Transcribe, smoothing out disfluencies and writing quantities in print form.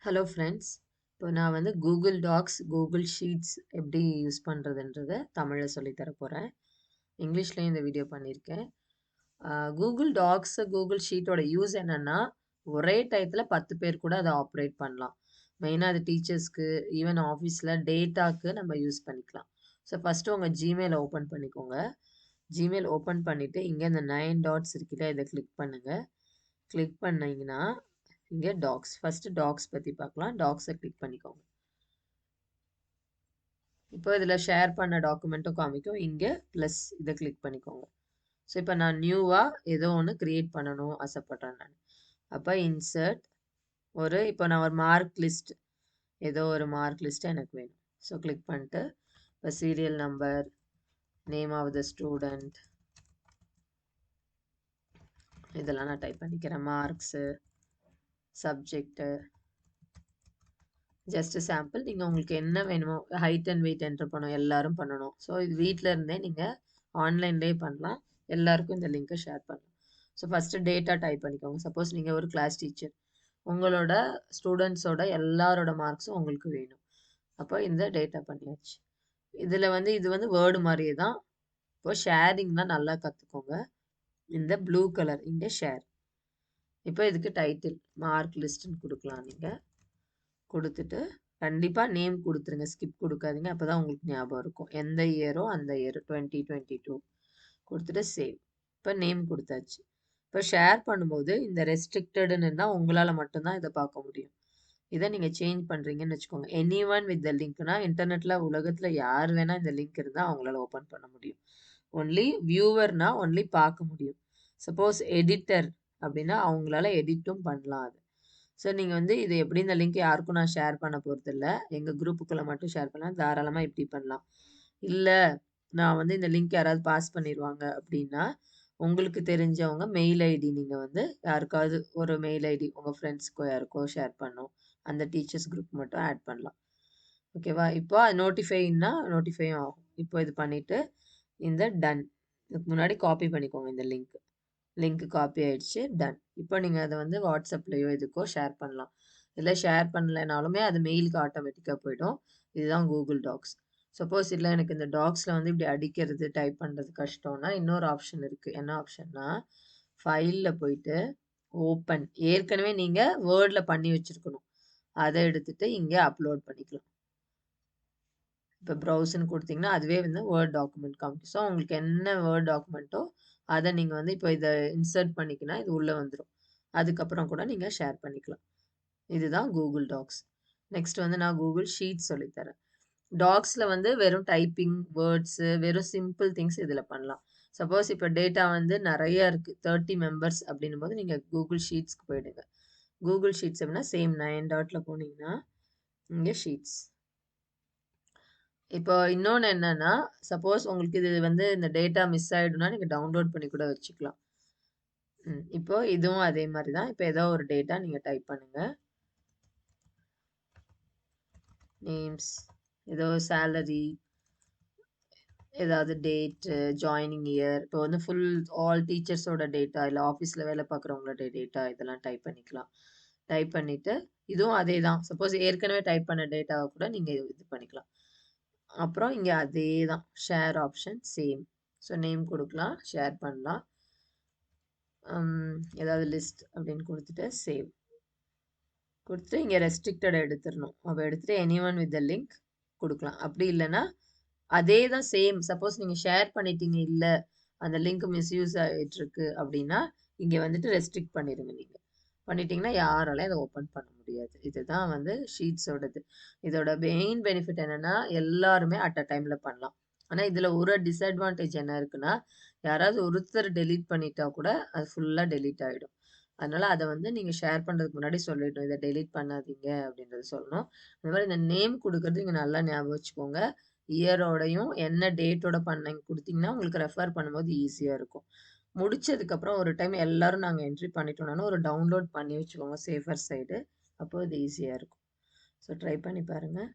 Hello friends. இப்போ நான் வந்து கூகுள் டாக்ஸ், கூகுள் ஷீட்ஸ் எப்படி யூஸ் பண்ணுறதுன்றத தமிழில் சொல்லித் தர போகிறேன். இங்கிலீஷ்லேயும் இந்த வீடியோ பண்ணியிருக்கேன். கூகுள் டாக்ஸ், கூகுள் ஷீட்டோட யூஸ் என்னென்னா, ஒரே டயத்தில் 10 பேர் கூட அதை ஆப்ரேட் பண்ணலாம். மெயினாக அது டீச்சர்ஸ்க்கு, ஈவன் ஆஃபீஸில் டேட்டாக்கு நம்ம யூஸ் பண்ணிக்கலாம். ஸோ ஃபஸ்ட்டு உங்கள் ஜிமெயில் ஓப்பன் பண்ணிக்கோங்க. ஜிமெயில் ஓப்பன் பண்ணிவிட்டு இங்கே இந்த 9 டாட்ஸ் இருக்குல்ல, இதை கிளிக் பண்ணுங்கள். கிளிக் பண்ணிங்கன்னா இங்கே டாக்ஸ், ஃபர்ஸ்ட் டாக்ஸ் பற்றி பார்க்கலாம். டாக்ஸை கிளிக் பண்ணிக்கோங்க. இப்போ இதில் ஷேர் பண்ண டாக்குமெண்ட்டும் காமிக்கும். இங்கே ப்ளஸ் இதை கிளிக் பண்ணிக்கோங்க. ஸோ இப்போ நான் நியூவாக ஏதோ ஒன்று க்ரியேட் பண்ணணும் ஆசைப்பட்றேன் நான். அப்போ இன்சர்ட் இப்போ நான் ஒரு மார்க் லிஸ்ட், ஏதோ ஒரு மார்க் லிஸ்ட்டு எனக்கு வேணும். ஸோ கிளிக் பண்ணிட்டு இப்போ serial number, name of the student, இதெல்லாம் நான் டைப் பண்ணிக்கிறேன். Marks, subject, just sample. நீங்கள் உங்களுக்கு என்ன வேணுமோ, ஹைட் அண்ட் வெயிட் என்ட்ரு பண்ணணும், எல்லாரும் பண்ணணும். ஸோ இது வீட்டில் இருந்தே நீங்கள் ஆன்லைன்லேயே பண்ணலாம். எல்லாருக்கும் இந்த லிங்க்கை ஷேர் பண்ணலாம். ஸோ ஃபஸ்ட்டு டேட்டா டைப் பண்ணிக்கோங்க. சப்போஸ் நீங்கள் ஒரு கிளாஸ் டீச்சர், உங்களோட ஸ்டூடெண்ட்ஸோட எல்லாரோட மார்க்ஸும் உங்களுக்கு வேணும். அப்போ இந்த டேட்டா பண்ணியாச்சு. இதில் இது வந்து வேர்டு மாதிரியே தான். இப்போ ஷேரிங் தான் நல்லா கற்றுக்கோங்க. இந்த ப்ளூ கலர் இங்கே ஷேர். இப்போ இதுக்கு டைட்டில் மார்க் லிஸ்ட்டுன்னு கொடுக்கலாம். நீங்கள் கொடுத்துட்டு கண்டிப்பாக நேம் கொடுத்துருங்க, ஸ்கிப் கொடுக்காதீங்க. அப்போ தான் உங்களுக்கு ஞாபகம் இருக்கும். எந்த இயரோ அந்த இயர் 2022 கொடுத்துட்டு சேவ். இப்போ நேம் கொடுத்தாச்சு. இப்போ ஷேர் பண்ணும்போது இந்த ரெஸ்ட்ரிக்டடுன்னு இருந்தால் உங்களால் மட்டும்தான் இதை பார்க்க முடியும். இதை நீங்கள் சேஞ்ச் பண்ணுறீங்கன்னு வச்சுக்கோங்க. எனி ஒன் வித் த லிங்க்னா இன்டர்நெட்டில் உலகத்தில் யார் வேணால் இந்த லிங்க் இருந்தால் அவங்களால ஓப்பன் பண்ண முடியும். ஒன்லி வியூவர்னா ஒன்லி பார்க்க முடியும். சப்போஸ் எடிட்டர் அப்படின்னா அவங்களால எடிட்டும் பண்ணலாம். அது ஸோ நீங்கள் இது எப்படி இந்த லிங்க் யாருக்கும் நான் ஷேர் பண்ண போகிறதில்ல, எங்கள் குரூப்புக்குள்ளே மட்டும் ஷேர் பண்ணலாம். தாராளமாக இப்படி பண்ணலாம். இல்லை நான் இந்த லிங்க் யாராவது பாஸ் பண்ணிடுவாங்க அப்படின்னா, உங்களுக்கு தெரிஞ்சவங்க மெயில் ஐடி நீங்கள் யாருக்காவது ஒரு மெயில் ஐடி உங்கள் ஃப்ரெண்ட்ஸ்க்கோ யாருக்கோ ஷேர் பண்ணணும். அந்த டீச்சர்ஸ் குரூப் மட்டும் ஆட் பண்ணலாம். ஓகேவா? இப்போ அது நோட்டிஃபைன்னா நோட்டிஃபையும் ஆகும். இப்போ இது பண்ணிவிட்டு இந்த டன், இதுக்கு முன்னாடி காப்பி பண்ணிக்கோங்க. இந்த லிங்க் காப்பி ஆயிடுச்சு. டன். இப்போ நீங்கள் அதை வாட்ஸ்அப்லேயோ இதுக்கோ ஷேர் பண்ணலாம். இல்லை ஷேர் பண்ணலைனாலுமே அது மெயிலுக்கு ஆட்டோமேட்டிக்காக போயிடும். இதுதான் கூகுள் டாக்ஸ். சப்போஸ் இல்லை எனக்கு இந்த டாக்ஸில் இப்படி அடிக்கிறது டைப் பண்ணுறது கஷ்டம்னா இன்னொரு ஆப்ஷன் இருக்குது. என்ன ஆப்ஷன்னா, ஃபைலில் போயிட்டு ஓப்பன், ஏற்கனவே நீங்கள் வேர்டில் பண்ணி வச்சுருக்கணும், அதை எடுத்துகிட்டு இங்கே அப்லோட் பண்ணிக்கலாம். இப்போ ப்ரௌசர்னு கொடுத்தீங்கன்னா அதுவே வேர்ட் டாக்குமெண்ட் காமிக்கும். ஸோ உங்களுக்கு என்ன வேர்ட் டாக்குமெண்ட்டோ அதை நீங்கள் இப்போ இதை இன்சர்ட் பண்ணிக்கினா இது உள்ளே வந்துடும். அதுக்கப்புறம் கூட நீங்கள் ஷேர் பண்ணிக்கலாம். இதுதான் கூகுள் டாக்ஸ். நெக்ஸ்ட் நான் கூகுள் ஷீட் சொல்லித்தரேன். டாக்ஸில் வெறும் டைப்பிங், வேர்ட்ஸு, வெறும் சிம்பிள் திங்ஸ் இதில் பண்ணலாம். சப்போஸ் இப்போ டேட்டா நிறைய இருக்குது, 30 மெம்பர்ஸ் அப்படின்னும் போது நீங்கள் கூகுள் ஷீட்ஸ்க்கு போயிடுங்க. கூகுள் ஷீட்ஸ் அப்படின்னா சேம் 9 டாட்டில் போனீங்கன்னா இங்கே ஷீட்ஸ். இப்போ இன்னொன்று என்னன்னா, சப்போஸ் உங்களுக்கு இது இந்த டேட்டா மிஸ் ஆயிடும்னா நீங்க டவுன்லோட் பண்ணி கூட வச்சுக்கலாம். இப்போ இதுவும் அதே மாதிரி தான். இப்போ ஏதோ ஒரு டேட்டா நீங்க டைப் பண்ணுங்க. நேம்ஸ், ஏதோ சேலரி, ஏதாவது டேட், ஜாயினிங் இயர். இப்போ ஃபுல் ஆல் டீச்சர்ஸோட டேட்டா, இல்லை ஆஃபீஸில் வேலை பார்க்குறவங்களோட டேட்டா, இதெல்லாம் டைப் பண்ணிக்கலாம். டைப் பண்ணிவிட்டு இதுவும் அதே தான். சப்போஸ் ஏற்கனவே டைப் பண்ண டேட்டாவை கூட நீங்கள் இது பண்ணிக்கலாம். அப்புறம் இங்கே அதே தான், share option same. So name கொடுக்கலாம், ஷேர் பண்ணலாம். ஏதாவது லிஸ்ட் அப்படின்னு கொடுத்துட்டு சேவ் கொடுத்துட்டு இங்கே ரெஸ்ட்ரிக்டட் எடுத்துடணும். அப்போ எடுத்துகிட்டு any one with the link கொடுக்கலாம். அப்படி இல்லைன்னா அதே தான் சேம். சப்போஸ் நீங்கள் ஷேர் பண்ணிட்டீங்க, இல்லை அந்த லிங்க் மிஸ்யூஸ் ஆகிட்டுருக்கு அப்படின்னா இங்கே ரெஸ்ட்ரிக்ட் பண்ணிடுங்க. நீங்கள் பண்ணிட்டீங்கன்னா யாராலையும் அதை ஓப்பன் பண்ண முடியாது. இதுதான் ஷீட்ஸோடது. இதோட மெயின் பெனிஃபிட் என்னன்னா, எல்லாருமே அட் அ டைம்ல பண்ணலாம். ஆனால் இதில் ஒரு டிஸ்அட்வான்டேஜ் என்ன இருக்குன்னா, யாராவது ஒருத்தர் டெலீட் பண்ணிட்டா கூட அது ஃபுல்லாக டெலீட் ஆகிடும். அதனால அதை நீங்கள் ஷேர் பண்ணுறதுக்கு முன்னாடி சொல்லிடணும், இதை டெலீட் பண்ணாதீங்க அப்படின்றது சொல்லணும். அந்த மாதிரி இந்த நேம் கொடுக்கறது இங்கே நல்லா ஞாபகம் வச்சுக்கோங்க. இயரோடையும் என்ன டேட்டோட பண்ணீங்க கொடுத்தீங்கன்னா உங்களுக்கு ரெஃபர் பண்ணும்போது ஈஸியாக இருக்கும். முடிச்சதுக்கப்புறம் ஒரு டைம் எல்லாரும் நாங்கள் என்ட்ரி பண்ணிட்டோம்னாலும் ஒரு டவுன்லோட் பண்ணி வச்சுக்கோங்க, சேஃபர் சைடு. அப்போ இது ஈஸியாக இருக்கும். ஸோ ட்ரை பண்ணி பாருங்கள்.